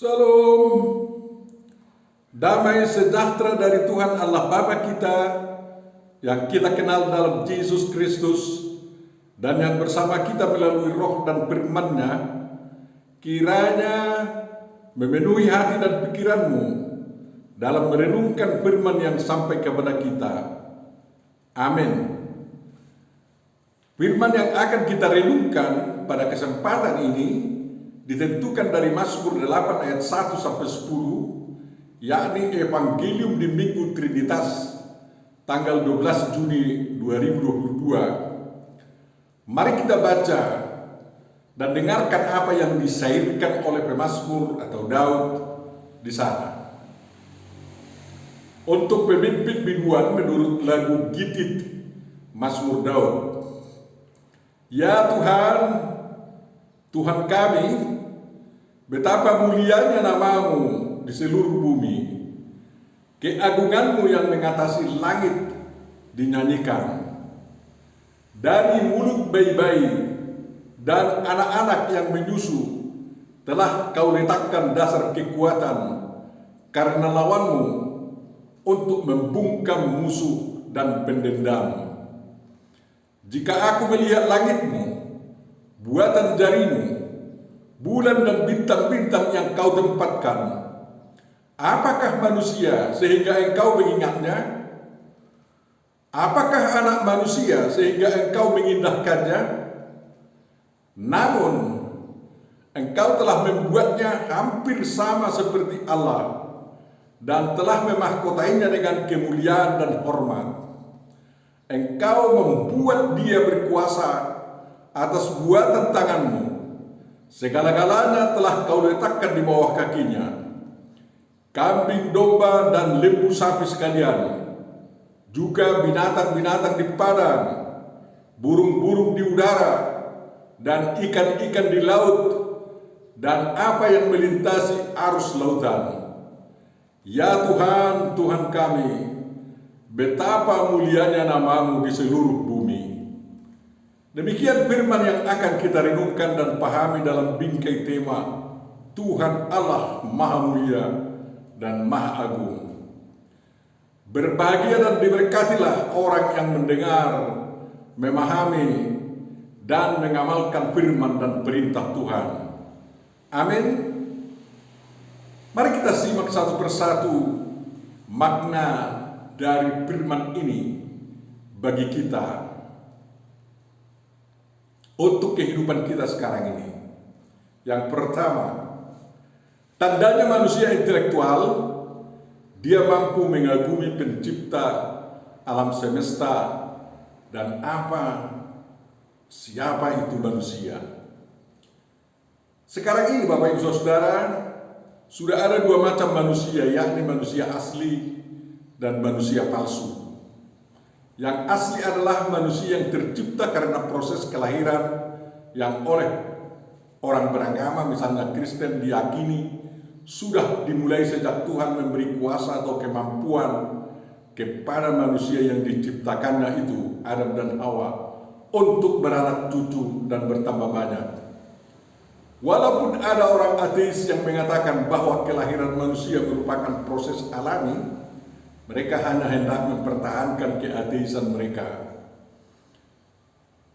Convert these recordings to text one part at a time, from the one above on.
Salam, damai sejahtera dari Tuhan Allah Bapa kita yang kita kenal dalam Yesus Kristus dan yang bersama kita melalui roh dan firman-Nya, kiranya memenuhi hati dan pikiranmu dalam merenungkan firman yang sampai kepada kita. Amin. Firman yang akan kita renungkan pada kesempatan ini ditentukan dari Mazmur 8 ayat 1 sampai 10, yakni Evangelium di Minggu Trinitas tanggal 12 Juni 2022. Mari kita baca dan dengarkan apa yang disairkan oleh pemazmur atau Daud di sana. Untuk pemimpin biduan menurut lagu Gitit Mazmur Daud. Ya Tuhan, Tuhan kami, betapa mulianya nama-Mu di seluruh bumi. Keagungan-Mu yang mengatasi langit dinyanyikan. Dari mulut bayi-bayi dan anak-anak yang menyusu telah Kau letakkan dasar kekuatan karena lawan-Mu untuk membungkam musuh dan pendendam. Jika aku melihat langit-Mu, buatan jari-Mu, bulan dan bintang-bintang yang Kau tempatkan, apakah manusia sehingga Engkau mengingatnya? Apakah anak manusia sehingga Engkau mengindahkannya? Namun, Engkau telah membuatnya hampir sama seperti Allah dan telah memahkotainya dengan kemuliaan dan hormat. Engkau membuat dia berkuasa atas buatan tangan-Mu. Segala-galanya telah Kau letakkan di bawah kakinya. Kambing domba dan lembu sapi sekalian, juga binatang-binatang di padang, burung-burung di udara, dan ikan-ikan di laut, dan apa yang melintasi arus lautan. Ya Tuhan, Tuhan kami, betapa mulianya nama-Mu di seluruh bumi. Demikian firman yang akan kita renungkan dan pahami dalam bingkai tema Tuhan Allah Maha Mulia dan Maha Agung. Berbahagia dan diberkatilah orang yang mendengar, memahami, dan mengamalkan firman dan perintah Tuhan. Amin. Mari kita simak satu persatu makna dari firman ini bagi kita untuk kehidupan kita sekarang ini. Yang pertama, tandanya manusia intelektual, dia mampu mengagumi pencipta alam semesta dan siapa itu manusia. Sekarang ini Bapak Ibu Saudara, sudah ada dua macam manusia, yakni manusia asli dan manusia palsu. Yang asli adalah manusia yang tercipta karena proses kelahiran yang oleh orang beragama, misalnya Kristen, diyakini sudah dimulai sejak Tuhan memberi kuasa atau kemampuan kepada manusia yang diciptakannya itu, Adam dan Hawa, untuk beranak cucu dan bertambah banyak. Walaupun ada orang ateis yang mengatakan bahwa kelahiran manusia merupakan proses alami, mereka hanya hendak mempertahankan keateisan mereka.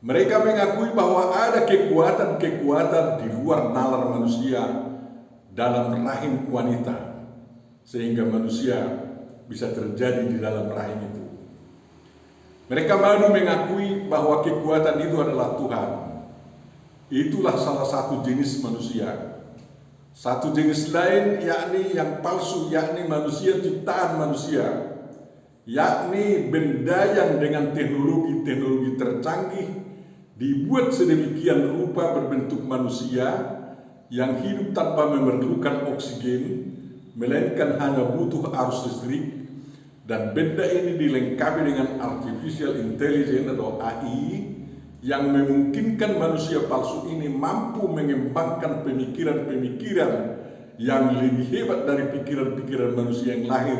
Mereka mengakui bahwa ada kekuatan-kekuatan di luar nalar manusia dalam rahim wanita, sehingga manusia bisa terjadi di dalam rahim itu. Mereka malu mengakui bahwa kekuatan itu adalah Tuhan. Itulah salah satu jenis manusia. Satu jenis lain yakni yang palsu, yakni manusia ciptaan manusia, yakni benda yang dengan teknologi tercanggih dibuat sedemikian rupa berbentuk manusia yang hidup tanpa memerlukan oksigen, melainkan hanya butuh arus listrik, dan benda ini dilengkapi dengan artificial intelligence atau AI yang memungkinkan manusia palsu ini mampu mengembangkan pemikiran-pemikiran yang lebih hebat dari pikiran-pikiran manusia yang lahir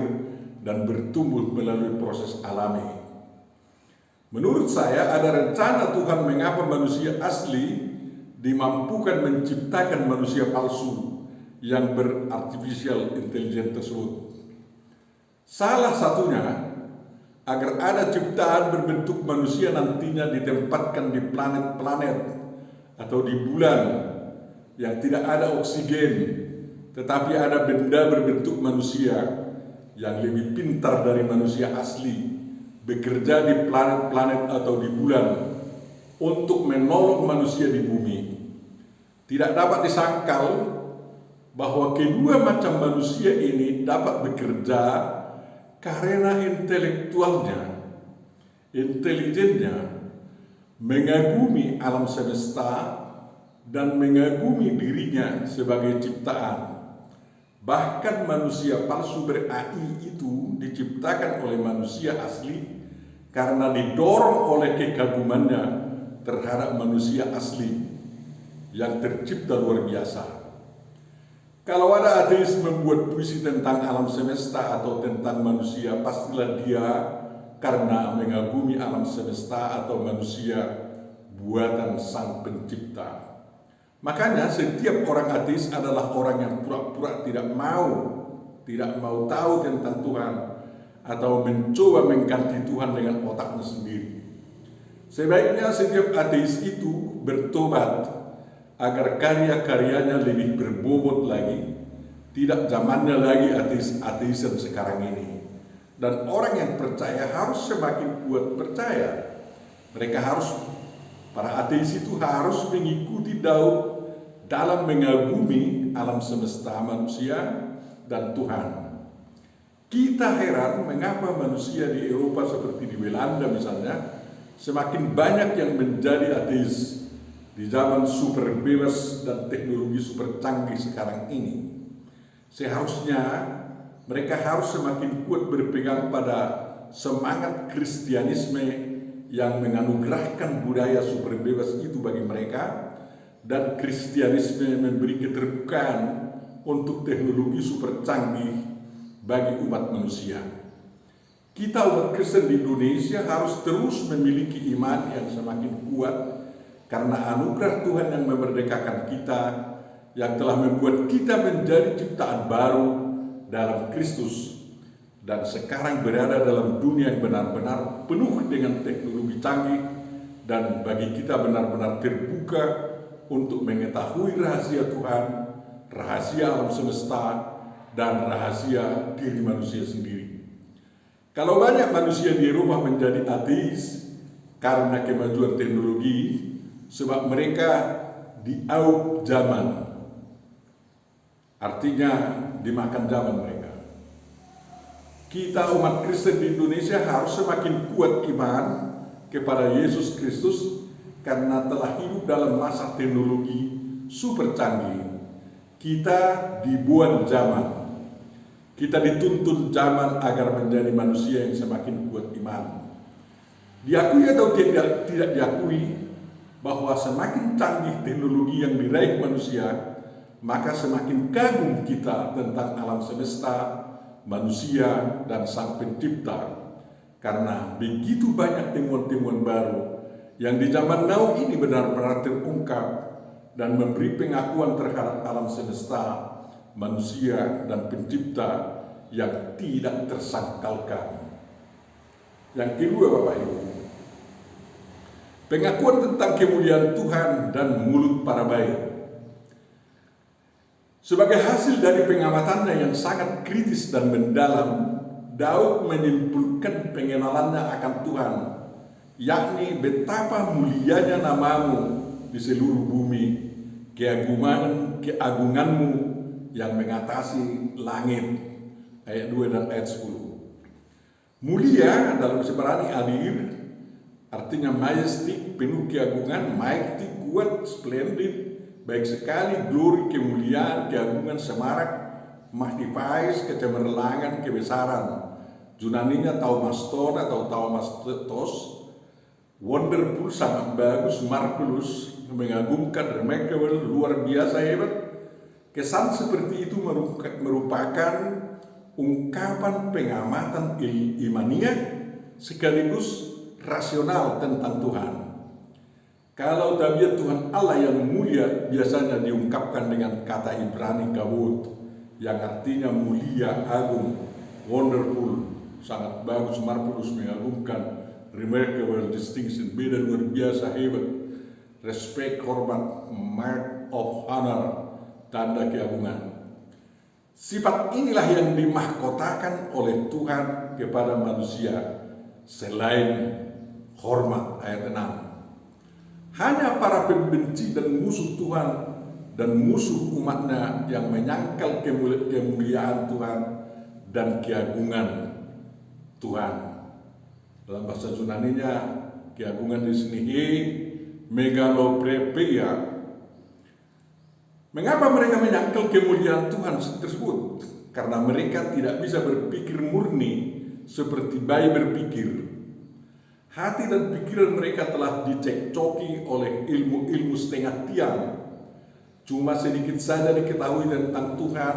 dan bertumbuh melalui proses alami. Menurut saya ada rencana Tuhan mengapa manusia asli dimampukan menciptakan manusia palsu yang berartificial intelligence tersebut. Salah satunya agar ada ciptaan berbentuk manusia nantinya ditempatkan di planet-planet atau di bulan yang tidak ada oksigen, tetapi ada benda berbentuk manusia yang lebih pintar dari manusia asli bekerja di planet-planet atau di bulan untuk menolong manusia di bumi. Tidak dapat disangkal bahwa kedua macam manusia ini dapat bekerja karena intelektualnya, intelijennya, mengagumi alam semesta dan mengagumi dirinya sebagai ciptaan. Bahkan manusia palsu ber-AI itu diciptakan oleh manusia asli karena didorong oleh kekagumannya terhadap manusia asli yang tercipta luar biasa. Kalau ada ateis membuat puisi tentang alam semesta atau tentang manusia, pastilah dia karena mengagumi alam semesta atau manusia buatan Sang Pencipta. Makanya setiap orang ateis adalah orang yang pura-pura tidak mau tahu tentang Tuhan atau mencoba mengganti Tuhan dengan otaknya sendiri. Sebaiknya setiap ateis itu bertobat agar karya-karyanya lebih berbobot lagi. Tidak zamannya lagi ateis-ateisan sekarang ini. Dan orang yang percaya harus semakin kuat percaya. Para ateis itu harus mengikuti Daud dalam mengagumi alam semesta, manusia, dan Tuhan. Kita heran mengapa manusia di Eropa seperti di Belanda misalnya semakin banyak yang menjadi ateis di zaman super bebas dan teknologi super canggih sekarang ini. Seharusnya mereka harus semakin kuat berpegang pada semangat Kristianisme yang menganugerahkan budaya super bebas itu bagi mereka, dan Kristianisme memberi keterbukaan untuk teknologi super canggih bagi umat manusia. Kita umat Kristen di Indonesia harus terus memiliki iman yang semakin kuat karena anugerah Tuhan yang memerdekakan kita, yang telah membuat kita menjadi ciptaan baru dalam Kristus dan sekarang berada dalam dunia yang benar-benar penuh dengan teknologi canggih, dan bagi kita benar-benar terbuka untuk mengetahui rahasia Tuhan, rahasia alam semesta, dan rahasia diri manusia sendiri. Kalau banyak manusia di Eropa menjadi ateis karena kemajuan teknologi, sebab mereka diaup zaman, artinya dimakan zaman mereka. Kita umat Kristen di Indonesia harus semakin kuat iman kepada Yesus Kristus karena telah hidup dalam masa teknologi super canggih. Kita dibuat zaman. Kita dituntun zaman agar menjadi manusia yang semakin kuat iman. Diakui atau tidak diakui bahwa semakin canggih teknologi yang diraih manusia, maka semakin kagum kita tentang alam semesta, manusia, dan Sang Pencipta, karena begitu banyak temuan-temuan baru yang di zaman now ini benar-benar terungkap dan memberi pengakuan terhadap alam semesta, manusia, dan Pencipta yang tidak tersangkalkan. Yang kedua, Bapak Ibu, pengakuan tentang kemuliaan Tuhan dan mulut para baik. Sebagai hasil dari pengamatannya yang sangat kritis dan mendalam, Daud menyimpulkan pengenalannya akan Tuhan, yakni betapa mulianya namamu di seluruh bumi, keagunganmu yang mengatasi langit. Ayat 2 dan ayat 10. Mulia dalam Ibrani adir, artinya majestic, penuh keagungan, mighty, kuat, splendid, baik sekali, glory, kemuliaan, keagungan, semarak, magnifies, kecemerlangan, kebesaran. Yunaninya taumaston atau taumastos, wonderful, sangat bagus, marvelous, mengagumkan, remarkable, luar biasa hebat. Kesan seperti itu merupakan ungkapan pengamatan ilmiah sekaligus rasional tentang Tuhan. Kalau tabiat Tuhan Allah yang mulia biasanya diungkapkan dengan kata Ibrani kavod, yang artinya mulia, agung, wonderful, sangat bagus, marvelous, mengagumkan, remarkable, distinction, beda, luar biasa, hebat, respect, hormat, mark of honor, tanda keagungan. Sifat inilah yang dimahkotakan oleh Tuhan kepada manusia selain hormat, ayat 6. Hanya para pembenci dan musuh Tuhan dan musuh umatnya yang menyangkal kemuliaan Tuhan dan keagungan Tuhan. Dalam bahasa Yunaninya, keagungan di sini megaloprepeia. Mengapa mereka menyangkal kemuliaan Tuhan tersebut? Karena mereka tidak bisa berpikir murni seperti bayi berpikir. Hati dan pikiran mereka telah dicekcoki oleh ilmu-ilmu setengah tiang. Cuma sedikit saja diketahui tentang Tuhan,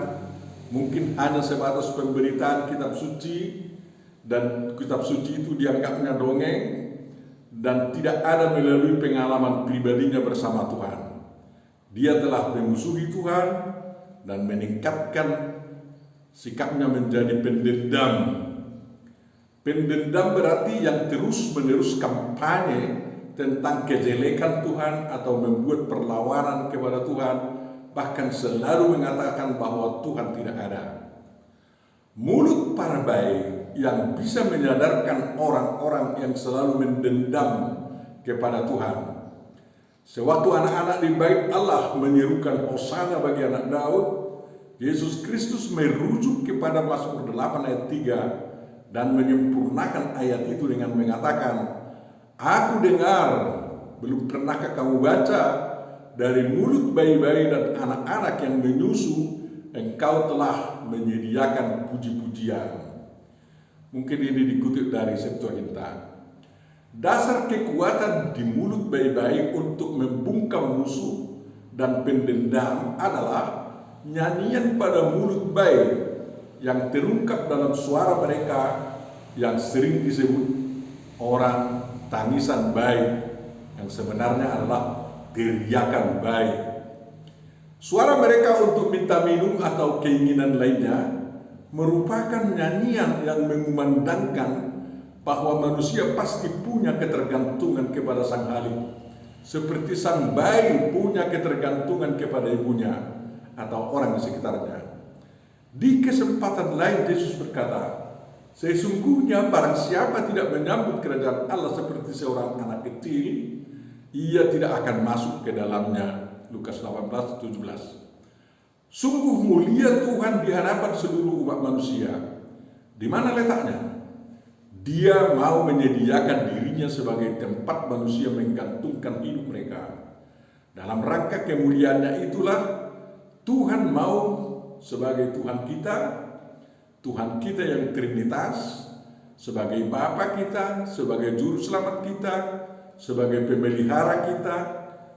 mungkin hanya sebatas pemberitaan kitab suci, dan kitab suci itu dianggapnya dongeng, dan tidak ada melalui pengalaman pribadinya bersama Tuhan. Dia telah memusuhi Tuhan dan meningkatkan sikapnya menjadi pendendam. Pendendam berarti yang terus-menerus kampanye tentang kejelekan Tuhan atau membuat perlawanan kepada Tuhan, bahkan selalu mengatakan bahwa Tuhan tidak ada. Mulut para baik yang bisa menyadarkan orang-orang yang selalu mendendam kepada Tuhan. Sewaktu anak-anak di bait Allah menyerukan hosana bagi anak Daud, Yesus Kristus merujuk kepada Mazmur 8 ayat 3 dan menyempurnakan ayat itu dengan mengatakan, "Aku dengar, belum pernahkah kamu baca, dari mulut bayi-bayi dan anak-anak yang menyusu, engkau telah menyediakan puji-pujian." Mungkin ini dikutip dari Septuaginta. Dasar kekuatan di mulut bayi-bayi untuk membungkam musuh dan pendendam adalah nyanyian pada mulut bayi yang terungkap dalam suara mereka yang sering disebut orang tangisan bayi, yang sebenarnya adalah teriakan bayi. Suara mereka untuk minta minum atau keinginan lainnya merupakan nyanyian yang mengumandangkan bahwa manusia pasti punya ketergantungan kepada sang Halik, seperti sang bayi punya ketergantungan kepada ibunya atau orang di sekitarnya. Di kesempatan lain Yesus berkata, "Sesungguhnya barang siapa tidak menyambut kerajaan Allah seperti seorang anak kecil, ia tidak akan masuk ke dalamnya." Lukas 18:17. Sungguh mulia Tuhan di hadapan seluruh umat manusia. Di mana letaknya? Dia mau menyediakan dirinya sebagai tempat manusia menggantungkan hidup mereka. Dalam rangka kemuliaannya itulah Tuhan mau sebagai Tuhan kita yang Trinitas, sebagai Bapa kita, sebagai Juru Selamat kita, sebagai pemelihara kita,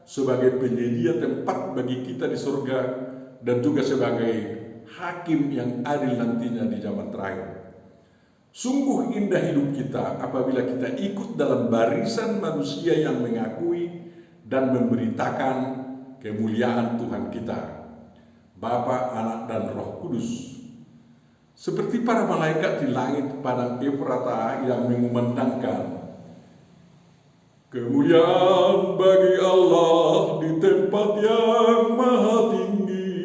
sebagai penyedia tempat bagi kita di surga, dan juga sebagai hakim yang adil nantinya di zaman terakhir. Sungguh indah hidup kita apabila kita ikut dalam barisan manusia yang mengakui dan memberitakan kemuliaan Tuhan kita, Bapa, Anak, dan Roh Kudus. Seperti para malaikat di langit padang Efrata yang mengumandangkan, "Kemuliaan bagi Allah di tempat yang maha tinggi,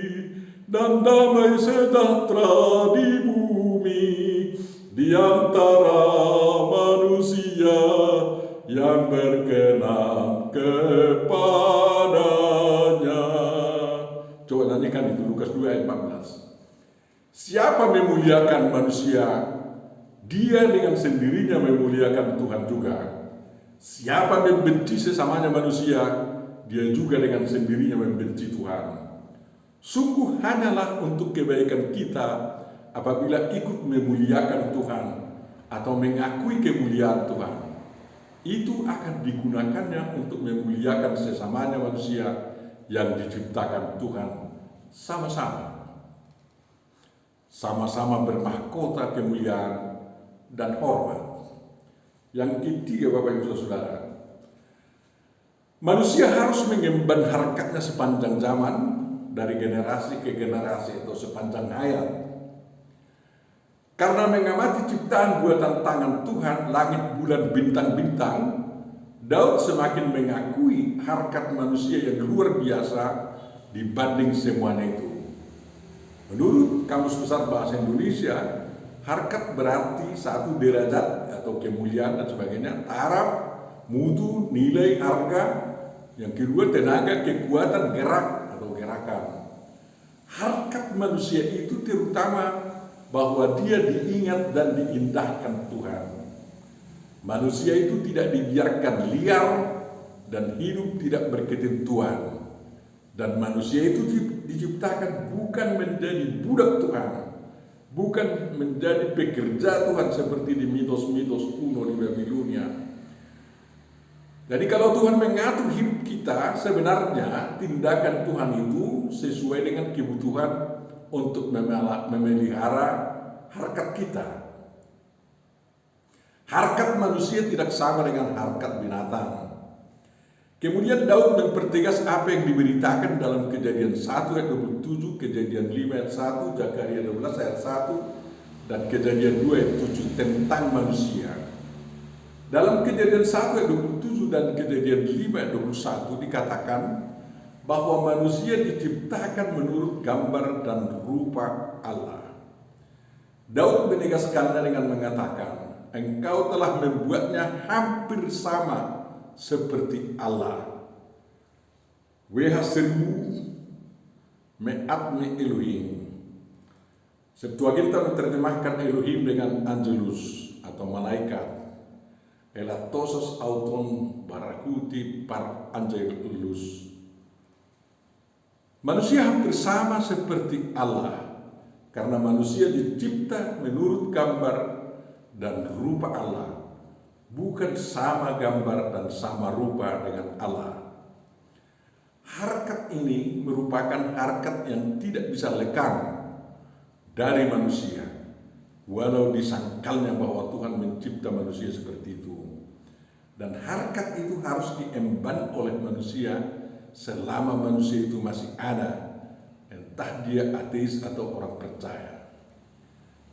dan damai sejahtera di bumi di antara manusia yang berkenan kepadanya." Coba nyanyikan itu, Lukas 2 ayat 14. Siapa memuliakan manusia, dia dengan sendirinya memuliakan Tuhan juga. Siapa membenci sesamanya manusia, dia juga dengan sendirinya membenci Tuhan. Sungguh hanyalah untuk kebaikan kita apabila ikut memuliakan Tuhan atau mengakui kemuliaan Tuhan. Itu akan digunakannya untuk memuliakan sesamanya manusia yang diciptakan Tuhan sama-sama bermahkota kemuliaan dan hormat. Yang ketiga, Bapak Ibu Saudara, Manusia harus mengemban harkatnya sepanjang zaman, dari generasi ke generasi atau sepanjang hayat. Karena mengamati ciptaan buatan tangan Tuhan, langit, bulan, bintang-bintang, Daud semakin mengakui harkat manusia yang luar biasa dibanding semuanya itu. Menurut Kamus Besar Bahasa Indonesia, harkat berarti satu derajat atau kemuliaan dan sebagainya, taraf, mutu, nilai, harga. Yang kedua, tenaga, kekuatan, gerak atau gerakan. Harkat manusia itu terutama bahwa dia diingat dan diindahkan Tuhan. Manusia itu tidak dibiarkan liar dan hidup tidak berketentuan. Dan manusia itu diciptakan bukan menjadi budak Tuhan, bukan menjadi pekerja Tuhan seperti di mitos-mitos kuno di Babilonia. Jadi kalau Tuhan mengatur hidup kita, sebenarnya tindakan Tuhan itu sesuai dengan kebutuhan untuk memelihara harkat kita. Harkat manusia tidak sama dengan harkat binatang. Kemudian Daud mempertegas apa yang diberitakan dalam Kejadian 1 ayat 27, Kejadian 5 ayat 1, Zakaria 12 ayat 1, dan Kejadian 2 ayat 7 tentang manusia. Dalam Kejadian 1 ayat 27 dan Kejadian 5 ayat 21 dikatakan bahwa manusia diciptakan menurut gambar dan rupa Allah. Daud menegaskannya dengan mengatakan, engkau telah membuatnya hampir sama seperti Allah. Wehasrimu me'atme Elohim. Septuaginta menerjemahkan Elohim dengan angelus atau malaikat. Elatosos auton barakuti par angelus. Manusia hampir sama seperti Allah karena manusia dicipta menurut gambar dan rupa Allah, bukan sama gambar dan sama rupa dengan Allah. Harkat ini merupakan harkat yang tidak bisa lekang dari manusia, walau disangkalnya bahwa Tuhan mencipta manusia seperti itu. Dan harkat itu harus diemban oleh manusia selama manusia itu masih ada, entah dia ateis atau orang percaya.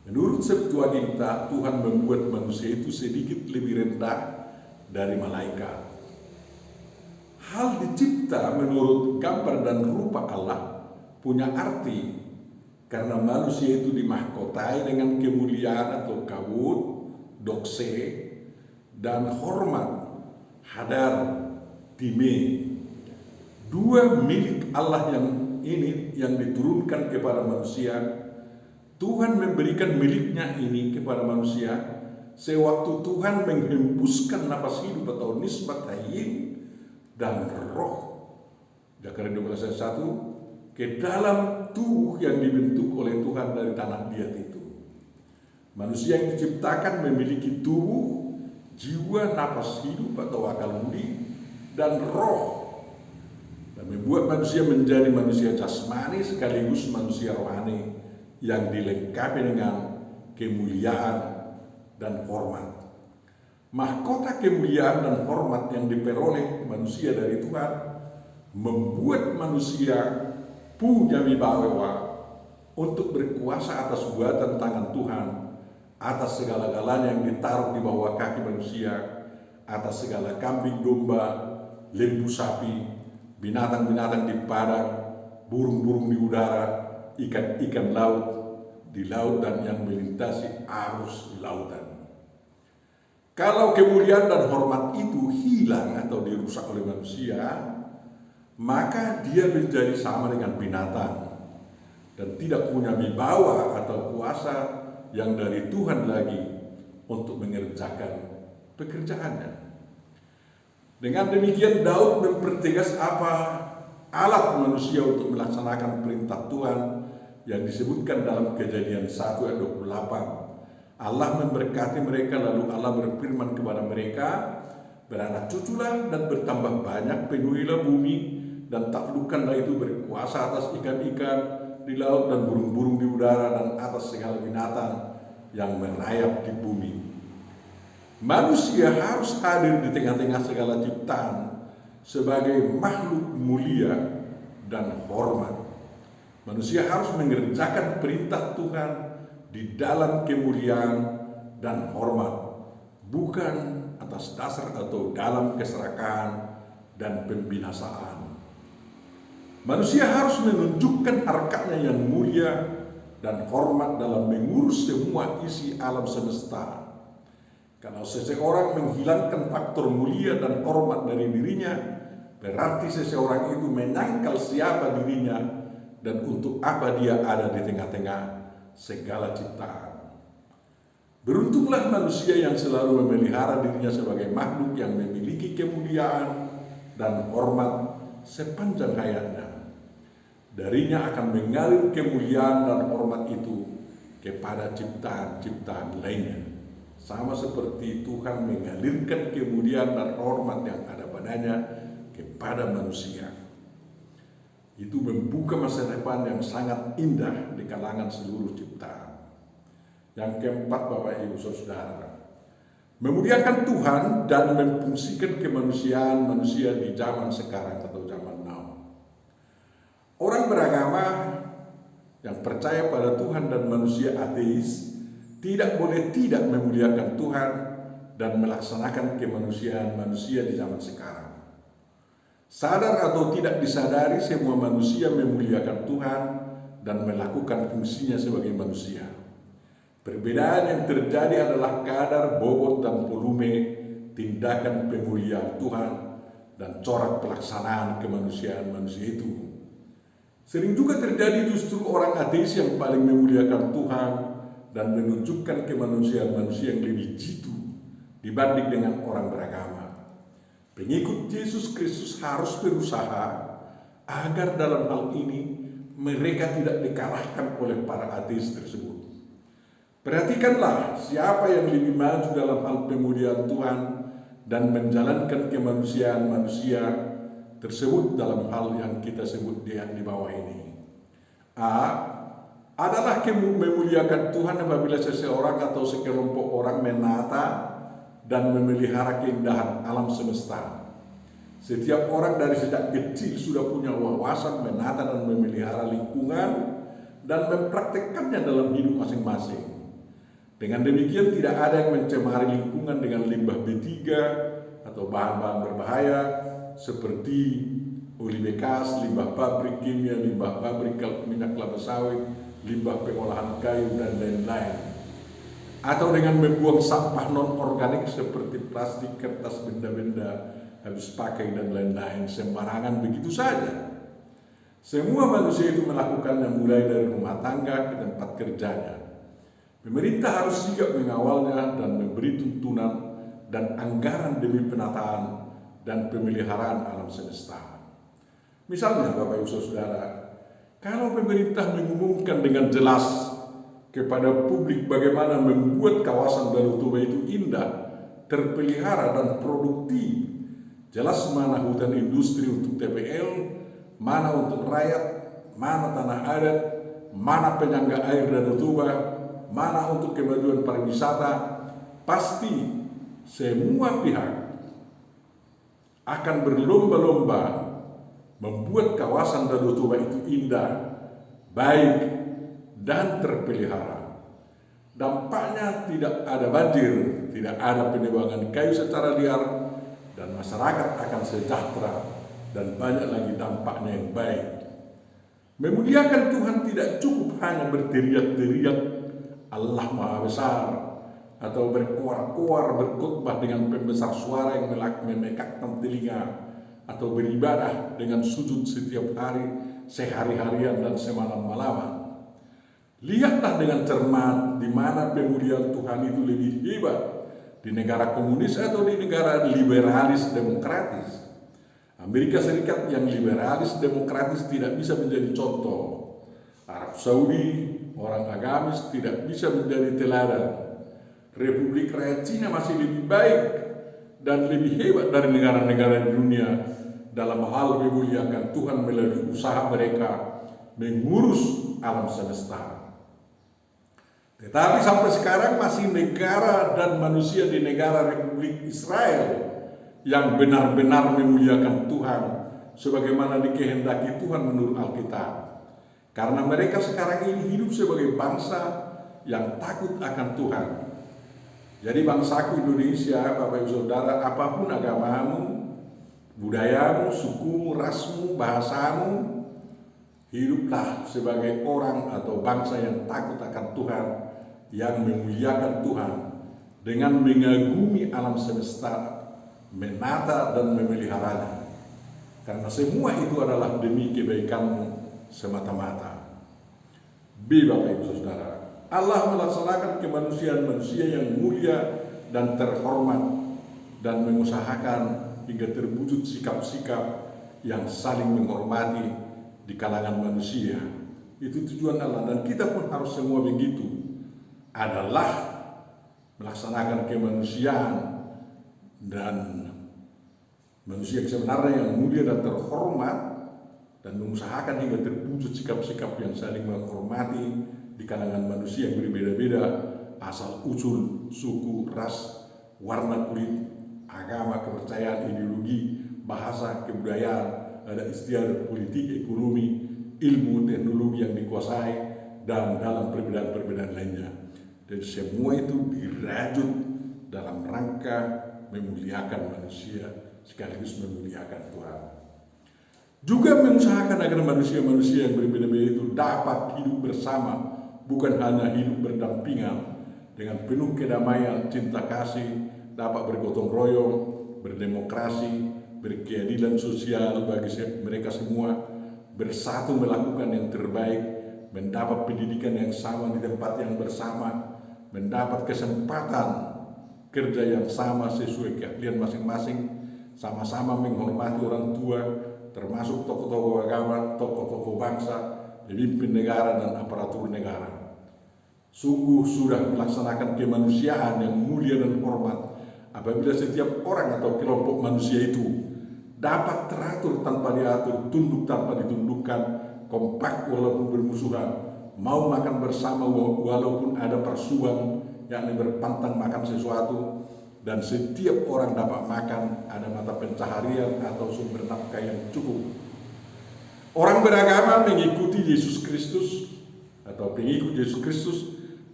Menurut Septuaginta, Tuhan membuat manusia itu sedikit lebih rendah dari malaikat. Hal dicipta menurut gambar dan rupa Allah punya arti karena manusia itu dimahkotai dengan kemuliaan atau kawud, dokse, dan hormat, hadar, time. Dua milik Allah yang diturunkan kepada manusia. Tuhan memberikan miliknya ini kepada manusia sewaktu Tuhan menghembuskan napas hidup atau nisbat hayyin dan roh. Zakaria 12 ayat 1 ke dalam tubuh yang dibentuk oleh Tuhan dari tanah liat itu. Manusia yang diciptakan memiliki tubuh, jiwa, napas hidup atau akal budi, dan roh, dan membuat manusia menjadi manusia jasmani sekaligus manusia rohani yang dilengkapi dengan kemuliaan dan hormat. Mahkota kemuliaan dan hormat yang diperoleh manusia dari Tuhan membuat manusia punya wibawa untuk berkuasa atas buatan tangan Tuhan, atas segala-galanya yang ditaruh di bawah kaki manusia, atas segala kambing domba, lembu sapi, binatang-binatang di padang, burung-burung di udara, ikan-ikan laut di laut, dan yang melintasi arus di lautan. Kalau kemuliaan dan hormat itu hilang atau dirusak oleh manusia, maka dia menjadi sama dengan binatang dan tidak punya wibawa atau kuasa yang dari Tuhan lagi untuk mengerjakan pekerjaannya. Dengan demikian Daud mempertegas apa alat manusia untuk melaksanakan perintah Tuhan yang disebutkan dalam Kejadian 1 ayat 28. Allah memberkati mereka, lalu Allah berfirman kepada mereka, beranak cuculah dan bertambah banyak, penuhilah bumi dan taklukkanlah itu, berkuasa atas ikan-ikan di laut dan burung-burung di udara dan atas segala binatang yang merayap di bumi. Manusia harus hadir di tengah-tengah segala ciptaan sebagai makhluk mulia dan hormat. Manusia harus mengerjakan perintah Tuhan di dalam kemuliaan dan hormat, bukan atas dasar atau dalam keserakahan dan pembinasaan. Manusia harus menunjukkan harkatnya yang mulia dan hormat dalam mengurus semua isi alam semesta. Kalau seseorang menghilangkan faktor mulia dan hormat dari dirinya, berarti seseorang itu menyangkal siapa dirinya dan untuk apa dia ada di tengah-tengah segala ciptaan. Beruntunglah manusia yang selalu memelihara dirinya sebagai makhluk yang memiliki kemuliaan dan hormat sepanjang hayatnya. Darinya akan mengalir kemuliaan dan hormat itu kepada ciptaan-ciptaan lainnya. Sama seperti Tuhan mengalirkan kemuliaan dan hormat yang ada padanya kepada manusia. Itu membuka masa depan yang sangat indah di kalangan seluruh ciptaan. Yang keempat, Bapak Ibu Saudara, memuliakan Tuhan dan memfungsikan kemanusiaan manusia di zaman sekarang atau zaman now. Orang beragama yang percaya pada Tuhan dan manusia ateis tidak boleh tidak memuliakan Tuhan dan melaksanakan kemanusiaan manusia di zaman sekarang. Sadar atau tidak disadari, semua manusia memuliakan Tuhan dan melakukan fungsinya sebagai manusia. Perbedaan yang terjadi adalah kadar, bobot, dan volume tindakan pemuliaan Tuhan dan corak pelaksanaan kemanusiaan manusia itu. Sering juga terjadi justru orang ateis yang paling memuliakan Tuhan dan menunjukkan kemanusiaan manusia yang lebih jitu dibanding dengan orang beragama. Pengikut Yesus Kristus harus berusaha agar dalam hal ini mereka tidak dikalahkan oleh para ateis tersebut. Perhatikanlah siapa yang lebih maju dalam hal pemuliaan Tuhan dan menjalankan kemanusiaan manusia tersebut dalam hal yang kita sebut di bawah ini. A. Adalah memuliakan Tuhan apabila seseorang atau sekelompok orang menata dan memelihara keindahan alam semesta. Setiap orang dari sejak kecil sudah punya wawasan menata dan memelihara lingkungan dan mempraktekkannya dalam hidup masing-masing. Dengan demikian tidak ada yang mencemari lingkungan dengan limbah B3 atau bahan-bahan berbahaya seperti oli bekas, limbah pabrik kimia, limbah pabrik minyak kelapa sawit, limbah pengolahan kayu, dan lain-lain. Atau dengan membuang sampah non-organik seperti plastik, kertas, benda-benda habis pakai, dan lain-lain sembarangan begitu saja. Semua manusia itu melakukannya mulai dari rumah tangga ke tempat kerjanya. Pemerintah harus sigap mengawalnya dan memberi tuntunan dan anggaran demi penataan dan pemeliharaan alam semesta. Misalnya, Bapak Ibu Saudara, kalau pemerintah mengumumkan dengan jelas kepada publik bagaimana membuat kawasan Danau Toba itu indah, terpelihara, dan produktif, jelas mana hutan industri untuk TPL, mana untuk rakyat, mana tanah adat, mana penyangga air Danau Toba, mana untuk kemajuan pariwisata, pasti semua pihak akan berlomba-lomba membuat kawasan Danau Toba itu indah, baik, dan terpelihara. Dampaknya tidak ada banjir, tidak ada penebangan kayu secara liar, dan masyarakat akan sejahtera, dan banyak lagi dampaknya yang baik. Memuliakan Tuhan tidak cukup hanya berteriak-teriak Allah Maha Besar atau berkoar-koar berkhotbah dengan pembesar suara yang memekakkan telinga, atau beribadah dengan sujud setiap hari, sehari-harian, dan semalam-malaman. Lihatlah dengan cermat di mana pemuliaan Tuhan itu lebih hebat, di negara komunis atau di negara liberalis demokratis. Amerika Serikat yang liberalis demokratis tidak bisa menjadi contoh. Arab Saudi, orang agamis, tidak bisa menjadi teladan. Republik Rakyat Cina masih lebih baik dan lebih hebat dari negara-negara di dunia dalam hal memuliakan Tuhan melalui usaha mereka mengurus alam semesta. Tetapi sampai sekarang masih negara dan manusia di negara Republik Israel yang benar-benar memuliakan Tuhan sebagaimana dikehendaki Tuhan menurut Alkitab. Karena mereka sekarang ini hidup sebagai bangsa yang takut akan Tuhan. Jadi bangsaku Indonesia, Bapak Ibu Saudara, apapun agamamu, budayamu, sukumu, rasmu, bahasamu, hiduplah sebagai orang atau bangsa yang takut akan Tuhan, yang memuliakan Tuhan dengan mengagumi alam semesta, menata dan memeliharanya. Karena semua itu adalah demi kebaikanmu semata-mata. B. Bapak Ibu Saudara, Allah melaksanakan kemanusiaan manusia yang mulia dan terhormat dan mengusahakan hingga terwujud sikap-sikap yang saling menghormati di kalangan manusia. Itu tujuan Allah, dan kita pun harus semua begitu, adalah melaksanakan kemanusiaan dan manusia yang sebenarnya yang mulia dan terhormat, dan mengusahakan hingga terwujud sikap-sikap yang saling menghormati di kalangan manusia yang berbeda-beda, asal usul, suku, ras, warna kulit, agama, kepercayaan, ideologi, bahasa, kebudayaan, ada istiadat politik, ekonomi, ilmu, teknologi yang dikuasai, dan dalam perbedaan-perbedaan lainnya. Dan semua itu dirajut dalam rangka memuliakan manusia sekaligus memuliakan Tuhan. Juga mengusahakan agar manusia-manusia yang berbeda-beda itu dapat hidup bersama, bukan hanya hidup berdampingan, dengan penuh kedamaian, cinta kasih, dapat bergotong royong, berdemokrasi, berkeadilan sosial bagi mereka semua, bersatu melakukan yang terbaik, mendapat pendidikan yang sama di tempat yang bersama, mendapat kesempatan kerja yang sama sesuai keahlian masing-masing, sama-sama menghormati orang tua, termasuk tokoh-tokoh agama, tokoh-tokoh bangsa, pemimpin negara dan aparatur negara. Sungguh sudah melaksanakan kemanusiaan yang mulia dan hormat apabila setiap orang atau kelompok manusia itu dapat teratur tanpa diatur, tunduk tanpa ditundukkan, kompak walaupun bermusuhan, mau makan bersama walaupun ada persuan, yakni berpantang makan sesuatu, dan setiap orang dapat makan, ada mata pencaharian atau sumber nafkah yang cukup. Orang beragama mengikuti Yesus Kristus atau pengikut Yesus Kristus,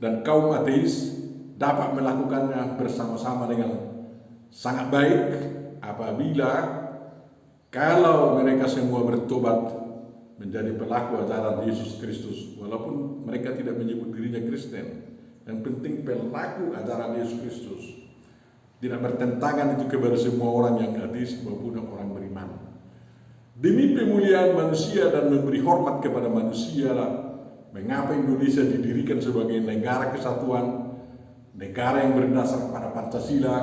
dan kaum ateis dapat melakukannya bersama-sama dengan sangat baik apabila kalau mereka semua bertobat menjadi pelaku ajaran Yesus Kristus, walaupun mereka tidak menyebut dirinya Kristen. Yang penting pelaku ajaran Yesus Kristus, tidak bertentangan itu kepada semua orang yang ateis maupun orang beriman. Demi pemuliaan manusia dan memberi hormat kepada manusia lah mengapa Indonesia didirikan sebagai negara kesatuan, negara yang berdasar pada Pancasila,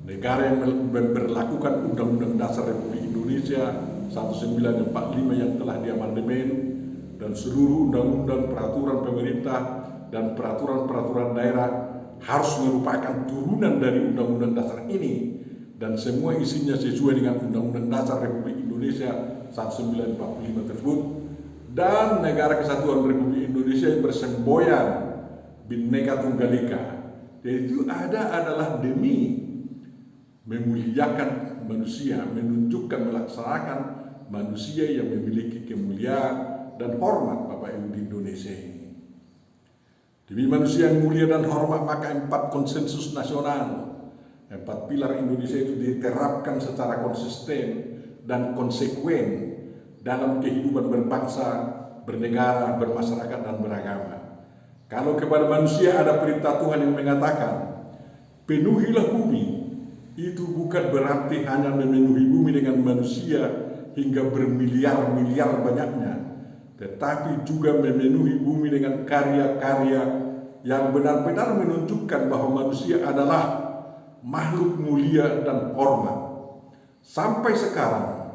negara yang memberlakukan Undang-Undang Dasar Republik Indonesia 1945 yang telah diamandemen, dan seluruh undang-undang, peraturan pemerintah dan peraturan-peraturan daerah harus merupakan turunan dari Undang-Undang Dasar ini, dan semua isinya sesuai dengan Undang-Undang Dasar Republik Indonesia 1945 tersebut, dan negara kesatuan Republik Indonesia yang bersemboyan Bhinneka Tunggal Ika. Itu adalah demi memuliakan manusia, menunjukkan, melaksanakan manusia yang memiliki kemuliaan dan hormat Bapak Ibu di Indonesia ini. Demi manusia yang mulia dan hormat, maka 4 konsensus nasional, 4 pilar Indonesia itu diterapkan secara konsisten dan konsekuen dalam kehidupan berbangsa, bernegara, bermasyarakat, dan beragama. Kalau kepada manusia ada perintah Tuhan yang mengatakan, penuhilah bumi, itu bukan berarti hanya memenuhi bumi dengan manusia hingga bermiliar-miliar banyaknya, tetapi juga memenuhi bumi dengan karya-karya yang benar-benar menunjukkan bahwa manusia adalah makhluk mulia dan hormat. Sampai sekarang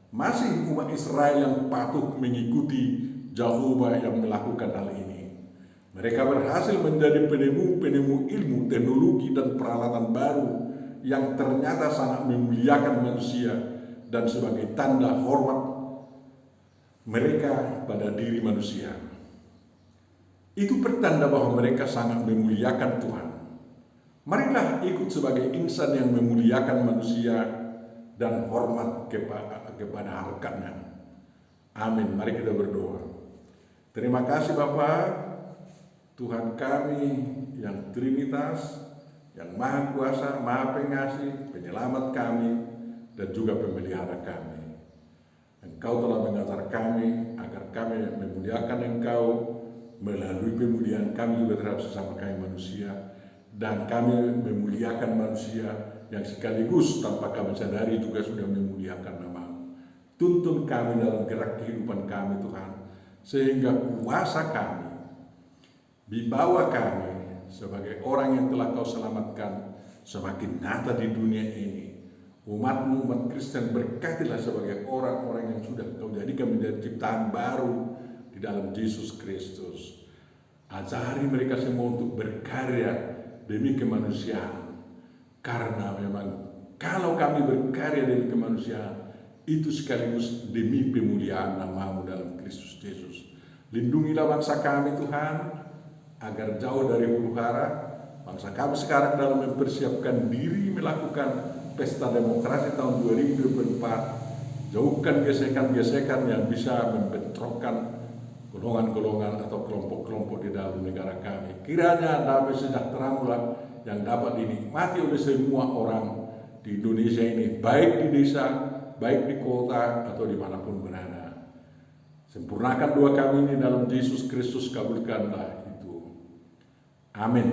masih umat Israel yang patuh mengikuti Jehovah yang melakukan hal ini. Mereka berhasil menjadi penemu-penemu ilmu, teknologi, dan peralatan baru yang ternyata sangat memuliakan manusia, dan sebagai tanda hormat mereka pada diri manusia. Itu pertanda bahwa mereka sangat memuliakan Tuhan. Marilah ikut sebagai insan yang memuliakan manusia dan hormat kepada harkat-Nya. Amin. Mari kita berdoa. Terima kasih Bapa, Tuhan kami yang Trinitas, yang Maha Kuasa, Maha Pengasih, Penyelamat kami, dan juga Pemelihara kami. Engkau telah mengajar kami agar kami memuliakan Engkau melalui pemuliaan kami juga terhadap sesama kami manusia, dan kami memuliakan manusia yang sekaligus tanpa kami sadari juga sudah memuliakan nama-Mu. Tuntun kami dalam gerak kehidupan kami Tuhan, sehingga kuasa kami, wibawa kami sebagai orang yang telah Kau selamatkan semakin nyata di dunia ini. Umat-Mu, umat Kristen, berkatilah sebagai orang-orang yang sudah Kau jadikan menjadi ciptaan baru di dalam Yesus Kristus. Ajari mereka semua untuk berkarya demi kemanusiaan, karena memang kalau kami berkarya demi kemanusiaan, itu sekaligus demi pemuliaan nama-Mu dalam Kristus Yesus. Lindungilah bangsa kami Tuhan, agar jauh dari huru hara. Bangsa kami sekarang dalam mempersiapkan diri melakukan pesta demokrasi tahun 2024. Jauhkan gesekan-gesekan yang bisa membentrokkan golongan-golongan atau kelompok-kelompok di dalam negara kami. Kiranya damai sejahtera-Mu yang dapat dinikmati oleh semua orang di Indonesia ini, baik di desa, baik di kota, atau dimanapun berada. Sempurnakan doa kami ini dalam Yesus Kristus, kabulkanlah itu. Amin.